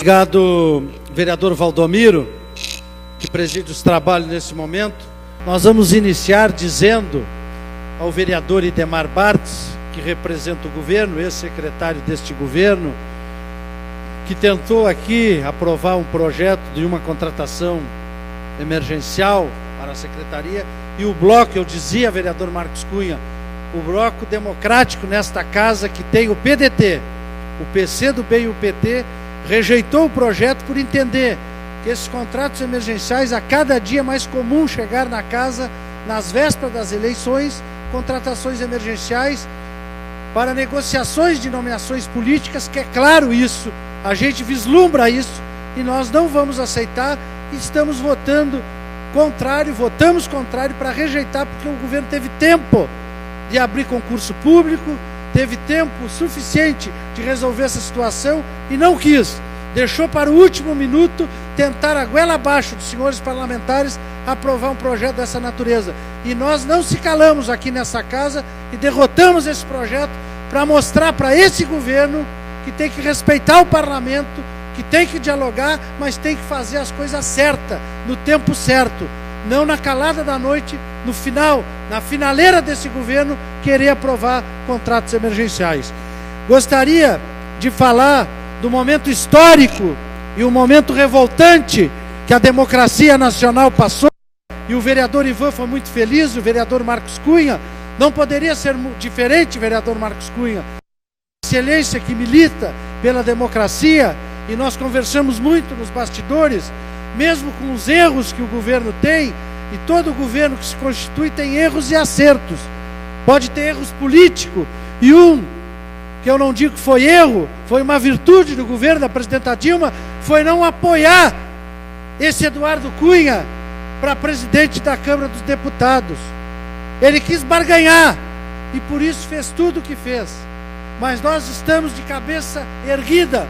Obrigado, vereador Valdomiro, que preside os trabalhos nesse momento. Nós vamos iniciar dizendo ao vereador Idemar Bartz, que representa o governo, ex-secretário deste governo, que tentou aqui aprovar um projeto de uma contratação emergencial para a secretaria, e o bloco, eu dizia, vereador Marcos Cunha, o bloco democrático nesta casa, que tem o PDT, o PCdoB e o PT, rejeitou o projeto por entender que esses contratos emergenciais, a cada dia é mais comum chegar na casa, nas vésperas das eleições, contratações emergenciais para negociações de nomeações políticas, que é claro isso, a gente vislumbra isso, e nós não vamos aceitar, e estamos votamos contrário para rejeitar, porque o governo teve tempo de abrir concurso público, teve tempo suficiente de resolver essa situação e não quis. Deixou para o último minuto tentar a goela abaixo dos senhores parlamentares aprovar um projeto dessa natureza. E nós não se calamos aqui nessa casa e derrotamos esse projeto para mostrar para esse governo que tem que respeitar o parlamento, que tem que dialogar, mas tem que fazer as coisas certas, no tempo certo. Não na calada da noite, no final, na finaleira desse governo, querer aprovar contratos emergenciais. Gostaria de falar do momento histórico e o momento revoltante que a democracia nacional passou, e o vereador Ivan foi muito feliz, o vereador Marcos Cunha, não poderia ser diferente, vereador Marcos Cunha, excelência que milita pela democracia, e nós conversamos muito nos bastidores, mesmo com os erros que o governo tem, e todo governo que se constitui tem erros e acertos, pode ter erros políticos, e que eu não digo que foi erro, foi uma virtude do governo da presidenta Dilma, foi não apoiar esse Eduardo Cunha para presidente da Câmara dos Deputados. Ele quis barganhar, e por isso fez tudo o que fez. Mas nós estamos de cabeça erguida,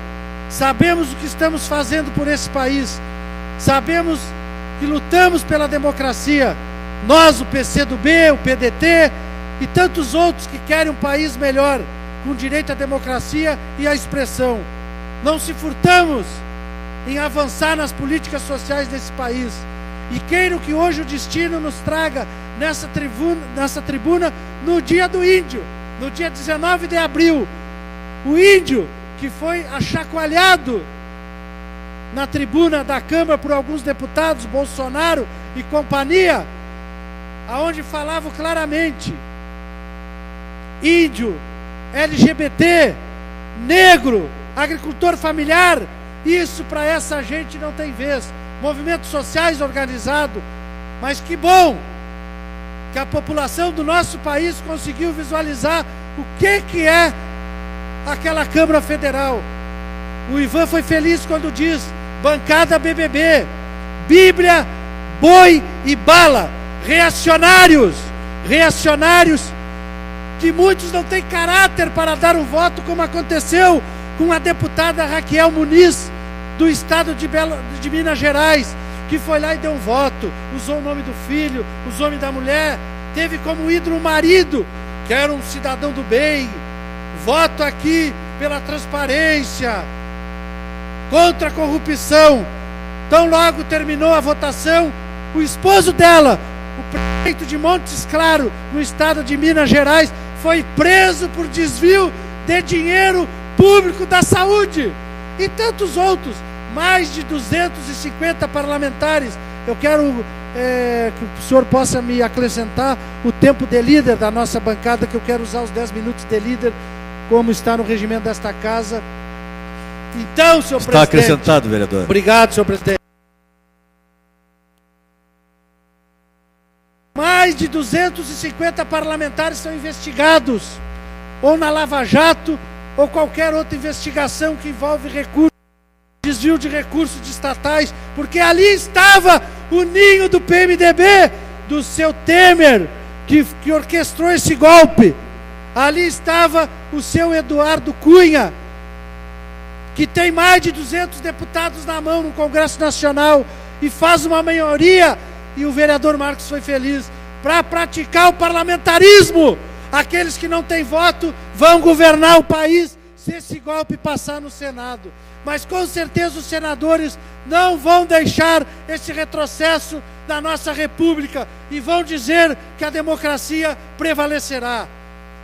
sabemos o que estamos fazendo por esse país, sabemos que lutamos pela democracia, nós, o PCdoB, o PDT e tantos outros que querem um país melhor, com direito à democracia e à expressão. Não se furtamos em avançar nas políticas sociais desse país. E queiro que hoje o destino nos traga nessa tribuna no dia do índio, no dia 19 de abril. O índio que foi achacoalhado na tribuna da Câmara por alguns deputados, Bolsonaro e companhia, aonde falavam claramente: índio, LGBT, negro, agricultor familiar, isso para essa gente não tem vez. Movimentos sociais organizados, mas que bom que a população do nosso país conseguiu visualizar o que é aquela Câmara Federal. O Ivan foi feliz quando diz: bancada BBB, Bíblia, boi e bala, reacionários que muitos não têm caráter para dar um voto, como aconteceu com a deputada Raquel Muniz, do estado de Minas Gerais, que foi lá e deu um voto, usou o nome do filho, usou o nome da mulher, teve como ídolo o marido, que era um cidadão do bem. Voto aqui pela transparência, contra a corrupção. Tão logo terminou a votação, o esposo dela, o prefeito de Montes Claros, no estado de Minas Gerais, foi preso por desvio de dinheiro público da saúde. E tantos outros, mais de 250 parlamentares. Eu quero que o senhor possa me acrescentar o tempo de líder da nossa bancada, que eu quero usar os 10 minutos de líder, como está no regimento desta casa. Então, senhor presidente... Está acrescentado, vereador. Obrigado, senhor presidente. Mais de 250 parlamentares são investigados, ou na Lava Jato, ou qualquer outra investigação que envolve recursos, desvio de recursos de estatais, porque ali estava o ninho do PMDB, do seu Temer, que orquestrou esse golpe. Ali estava o seu Eduardo Cunha, que tem mais de 200 deputados na mão no Congresso Nacional e faz uma maioria, e o vereador Marcos foi feliz, para praticar o parlamentarismo. Aqueles que não têm voto vão governar o país se esse golpe passar no Senado. Mas com certeza os senadores não vão deixar esse retrocesso da nossa República e vão dizer que a democracia prevalecerá.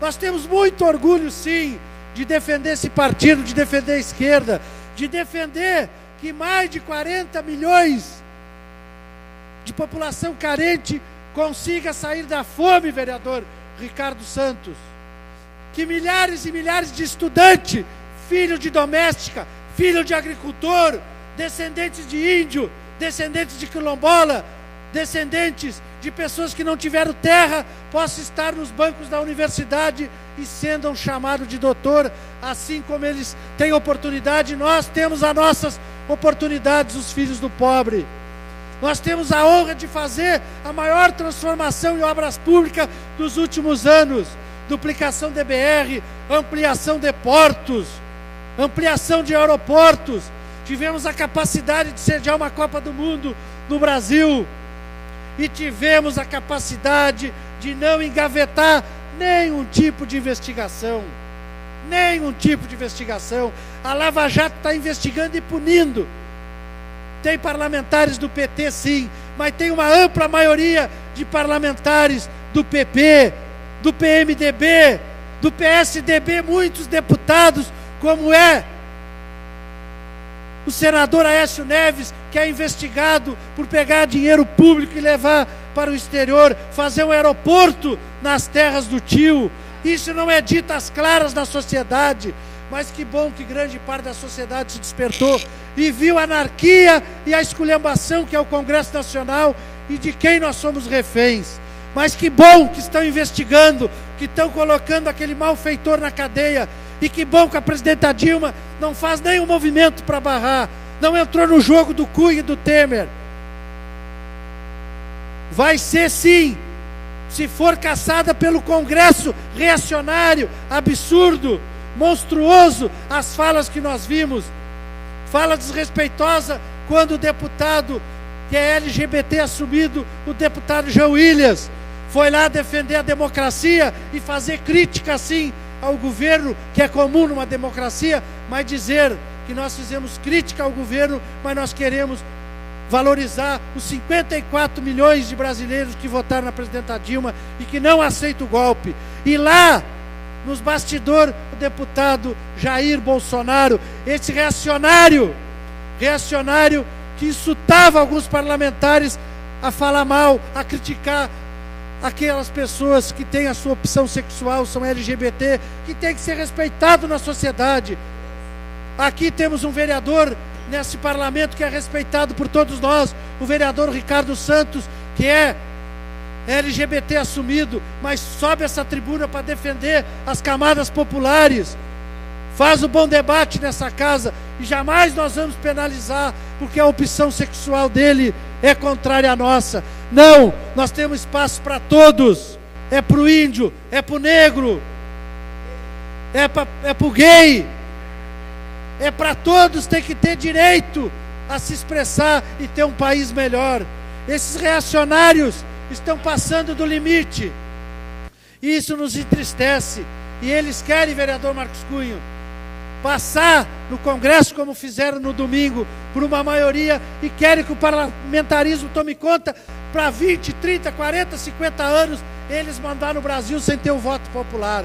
Nós temos muito orgulho, sim, de defender esse partido, de defender a esquerda, de defender que mais de 40 milhões de população carente consiga sair da fome, vereador Ricardo Santos. Que milhares e milhares de estudantes, filho de doméstica, filho de agricultor, descendentes de índio, descendentes de quilombola, descendentes de pessoas que não tiveram terra, possam estar nos bancos da universidade e sendo chamados de doutor, assim como eles têm oportunidade, nós temos as nossas oportunidades, os filhos do pobre. Nós temos a honra de fazer a maior transformação em obras públicas dos últimos anos. Duplicação de BR, ampliação de portos, ampliação de aeroportos. Tivemos a capacidade de sediar uma Copa do Mundo no Brasil. E tivemos a capacidade de não engavetar nenhum tipo de investigação. Nenhum tipo de investigação. A Lava Jato está investigando e punindo. Tem parlamentares do PT, sim, mas tem uma ampla maioria de parlamentares do PP, do PMDB, do PSDB, muitos deputados, como é o senador Aécio Neves, que é investigado por pegar dinheiro público e levar para o exterior, fazer um aeroporto nas terras do tio. Isso não é dito às claras na sociedade, mas que bom que grande parte da sociedade se despertou e viu a anarquia e a esculhambação que é o Congresso Nacional e de quem nós somos reféns. Mas que bom que estão investigando, que estão colocando aquele malfeitor na cadeia. E que bom que a presidenta Dilma não faz nenhum movimento para barrar, não entrou no jogo do Cunha e do Temer. Vai ser sim, se for caçada pelo Congresso reacionário, absurdo, monstruoso, as falas que nós vimos. Fala desrespeitosa quando o deputado que é LGBT assumido, o deputado João Williams, foi lá defender a democracia e fazer crítica assim ao governo, que é comum numa democracia, mas dizer que nós fizemos crítica ao governo, mas nós queremos valorizar os 54 milhões de brasileiros que votaram na presidenta Dilma e que não aceitam o golpe. E lá, nos bastidores, o deputado Jair Bolsonaro, esse reacionário que insultava alguns parlamentares a falar mal, a criticar aquelas pessoas que têm a sua opção sexual, são LGBT, que tem que ser respeitado na sociedade. Aqui temos um vereador nesse parlamento que é respeitado por todos nós, o vereador Ricardo Santos, que é LGBT assumido, mas sobe essa tribuna para defender as camadas populares, faz o bom debate nessa casa, e jamais nós vamos penalizar, porque a opção sexual dele é contrária à nossa. Não, nós temos espaço para todos, é para o índio, é para o negro, é para o gay, é para todos, tem que ter direito a se expressar e ter um país melhor. Esses reacionários estão passando do limite, e isso nos entristece, e eles querem, vereador Marcos Cunha, passar no Congresso, como fizeram no domingo, por uma maioria, e querem que o parlamentarismo tome conta para 20, 30, 40, 50 anos, eles mandar no Brasil sem ter o voto popular.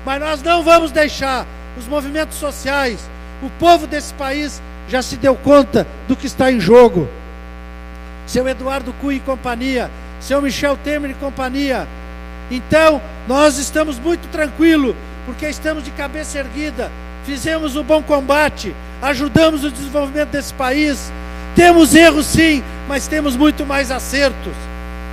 Mas nós não vamos deixar. Os movimentos sociais, o povo desse país já se deu conta do que está em jogo. Seu Eduardo Cunha e companhia, seu Michel Temer e companhia. Então, nós estamos muito tranquilos, porque estamos de cabeça erguida, fizemos um bom combate, ajudamos o desenvolvimento desse país. Temos erros sim, mas temos muito mais acertos.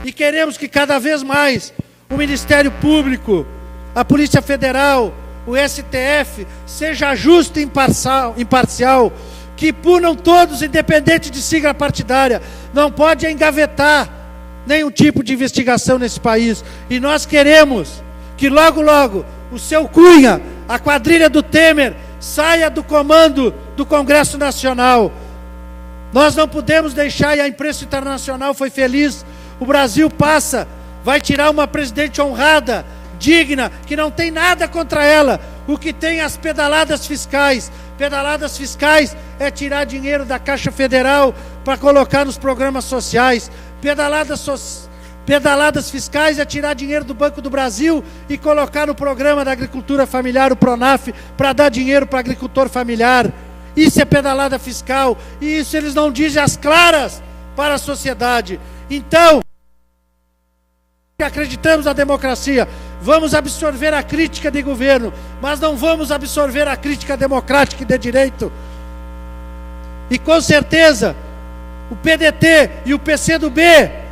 E queremos que cada vez mais o Ministério Público, a Polícia Federal, o STF, seja justo e imparcial, que punam todos, independente de sigla partidária. Não pode engavetar nenhum tipo de investigação nesse país. E nós queremos que logo, logo, o seu Cunha, a quadrilha do Temer, saia do comando do Congresso Nacional. Nós não podemos deixar, e a imprensa internacional foi feliz, o Brasil vai tirar uma presidente honrada, digna, que não tem nada contra ela. O que tem as pedaladas fiscais. Pedaladas fiscais é tirar dinheiro da Caixa Federal para colocar nos programas sociais. Pedaladas fiscais é tirar dinheiro do Banco do Brasil e colocar no programa da agricultura familiar, o Pronaf, para dar dinheiro para agricultor familiar. Isso é pedalada fiscal, e isso eles não dizem às claras para a sociedade. Então, acreditamos na democracia, vamos absorver a crítica de governo, mas não vamos absorver a crítica democrática e de direito. E com certeza, o PDT e o PCdoB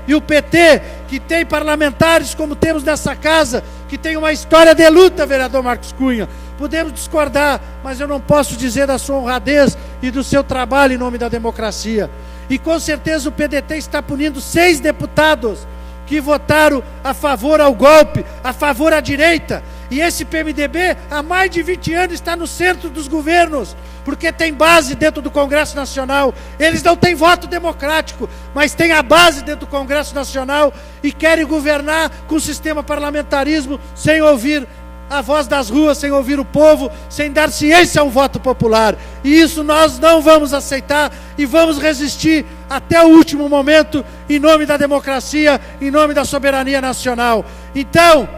e o PT, que tem parlamentares como temos nessa casa, que tem uma história de luta, vereador Marcos Cunha. Podemos discordar, mas eu não posso dizer da sua honradez e do seu trabalho em nome da democracia. E com certeza o PDT está punindo 6 deputados que votaram a favor ao golpe, a favor à direita. E esse PMDB, há mais de 20 anos, está no centro dos governos, porque tem base dentro do Congresso Nacional. Eles não têm voto democrático, mas têm a base dentro do Congresso Nacional e querem governar com o sistema parlamentarismo, sem ouvir a voz das ruas, sem ouvir o povo, sem dar ciência ao voto popular. E isso nós não vamos aceitar e vamos resistir até o último momento, em nome da democracia, em nome da soberania nacional. Então,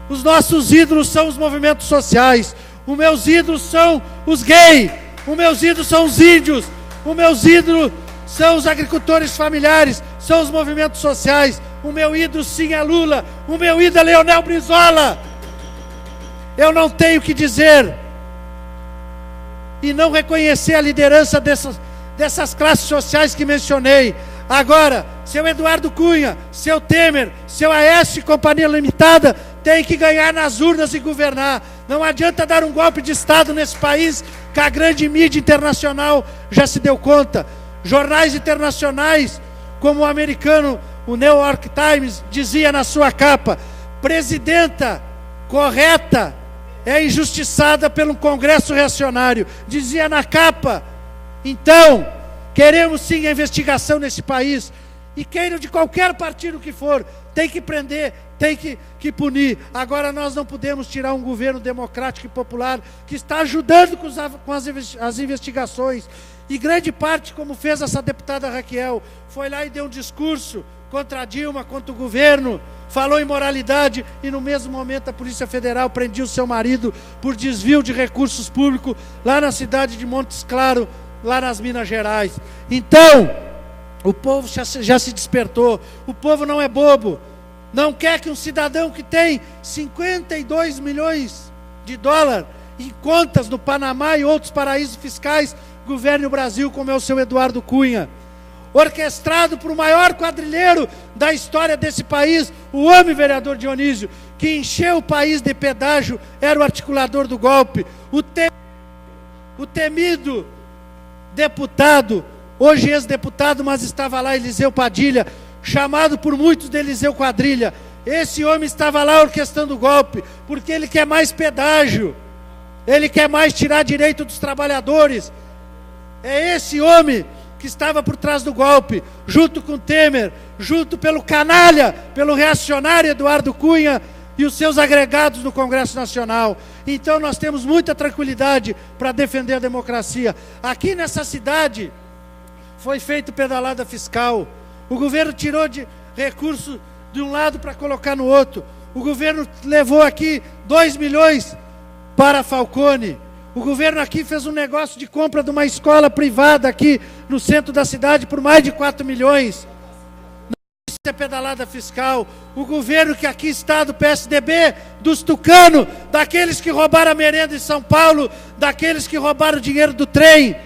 os nossos ídolos são os movimentos sociais. Os meus ídolos são os gays. Os meus ídolos são os índios. Os meus ídolos são os agricultores familiares. São os movimentos sociais. O meu ídolo sim é Lula. O meu ídolo é Leonel Brizola. Eu não tenho o que dizer e não reconhecer a liderança dessas classes sociais que mencionei. Agora, seu Eduardo Cunha, seu Temer, seu Aécio e Companhia Limitada tem que ganhar nas urnas e governar. Não adianta dar um golpe de Estado nesse país, que a grande mídia internacional já se deu conta. Jornais internacionais, como o americano, o New York Times, dizia na sua capa: presidenta correta é injustiçada pelo Congresso reacionário. Dizia na capa. Então, queremos sim a investigação nesse país, e queiram de qualquer partido que for, tem que prender, tem que punir. Agora nós não podemos tirar um governo democrático e popular que está ajudando com as investigações. E grande parte, como fez essa deputada Raquel, foi lá e deu um discurso contra a Dilma, contra o governo, falou em moralidade, e no mesmo momento a Polícia Federal prendia o seu marido por desvio de recursos públicos lá na cidade de Montes Claros, lá nas Minas Gerais. Então, o povo já se despertou. O povo não é bobo. Não quer que um cidadão que tem 52 milhões de dólares em contas no Panamá e outros paraísos fiscais governe o Brasil, como é o seu Eduardo Cunha. Orquestrado por o maior quadrilheiro da história desse país, o homem, vereador Dionísio, que encheu o país de pedágio, era o articulador do golpe. O temido deputado, hoje ex-deputado, mas estava lá, Eliseu Padilha, chamado por muitos de Eliseu Quadrilha. Esse homem estava lá orquestrando o golpe, porque ele quer mais pedágio, ele quer mais tirar direito dos trabalhadores. É esse homem que estava por trás do golpe, junto com Temer, junto pelo canalha, pelo reacionário Eduardo Cunha e os seus agregados no Congresso Nacional. Então nós temos muita tranquilidade para defender a democracia. Aqui nessa cidade foi feita pedalada fiscal. O governo tirou de recurso de um lado para colocar no outro. O governo levou aqui 2 milhões para a Falcone. O governo aqui fez um negócio de compra de uma escola privada aqui no centro da cidade por mais de 4 milhões. Isso é pedalada fiscal. O governo que aqui está do PSDB, dos tucanos, daqueles que roubaram a merenda em São Paulo, daqueles que roubaram o dinheiro do trem,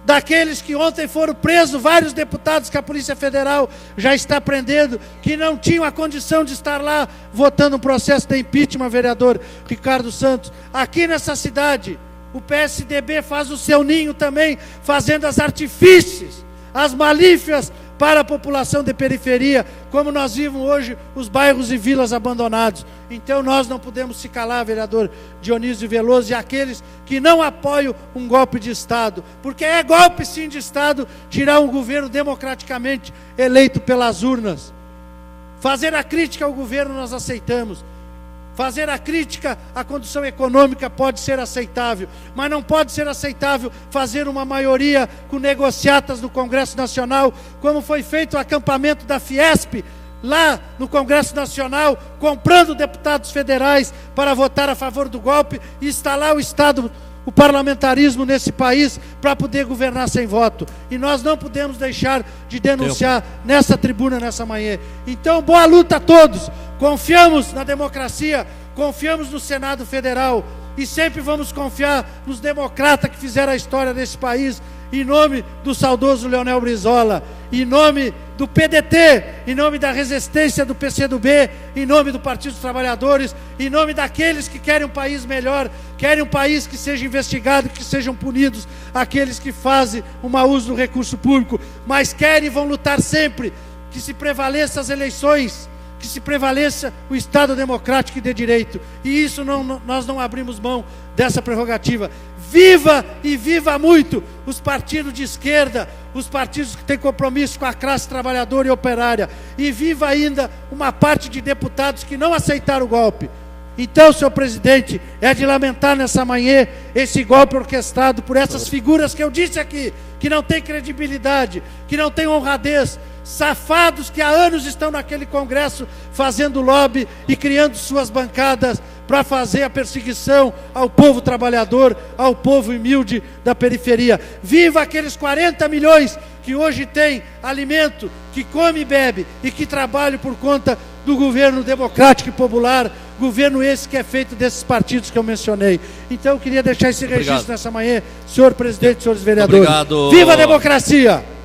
daqueles que ontem foram presos, vários deputados que a Polícia Federal já está prendendo, que não tinham a condição de estar lá votando um processo de impeachment, vereador Ricardo Santos. Aqui nessa cidade, o PSDB faz o seu ninho também, fazendo as artifícios, as malícias para a população de periferia, como nós vimos hoje os bairros e vilas abandonados. Então nós não podemos se calar, vereador Dionísio Veloso, e aqueles que não apoiam um golpe de Estado, porque é golpe sim de Estado tirar um governo democraticamente eleito pelas urnas. Fazer a crítica ao governo nós aceitamos, fazer a crítica à condição econômica pode ser aceitável, mas não pode ser aceitável fazer uma maioria com negociatas no Congresso Nacional, como foi feito o acampamento da Fiesp, lá no Congresso Nacional, comprando deputados federais para votar a favor do golpe e instalar o parlamentarismo nesse país para poder governar sem voto. E nós não podemos deixar de denunciar nessa tribuna, nessa manhã. Então, boa luta a todos. Confiamos na democracia, confiamos no Senado Federal e sempre vamos confiar nos democratas que fizeram a história desse país, em nome do saudoso Leonel Brizola, em nome do PDT, em nome da resistência do PCdoB, em nome do Partido dos Trabalhadores, em nome daqueles que querem um país melhor, querem um país que seja investigado, que sejam punidos aqueles que fazem um mau uso do recurso público, mas querem e vão lutar sempre que se prevaleça as eleições, que se prevaleça o Estado democrático e de direito. E isso nós não abrimos mão dessa prerrogativa. Viva e viva muito os partidos de esquerda, os partidos que têm compromisso com a classe trabalhadora e operária. E viva ainda uma parte de deputados que não aceitaram o golpe. Então, senhor presidente, é de lamentar nessa manhã esse golpe orquestrado por essas figuras que eu disse aqui, que não têm credibilidade, que não têm honradez, safados que há anos estão naquele Congresso fazendo lobby e criando suas bancadas para fazer a perseguição ao povo trabalhador, ao povo humilde da periferia. Viva aqueles 40 milhões que hoje têm alimento, que come e bebe e que trabalham por conta do governo democrático e popular, governo esse que é feito desses partidos que eu mencionei. Então eu queria deixar esse registro nessa manhã, senhor presidente, senhores vereadores. Obrigado. Viva a democracia!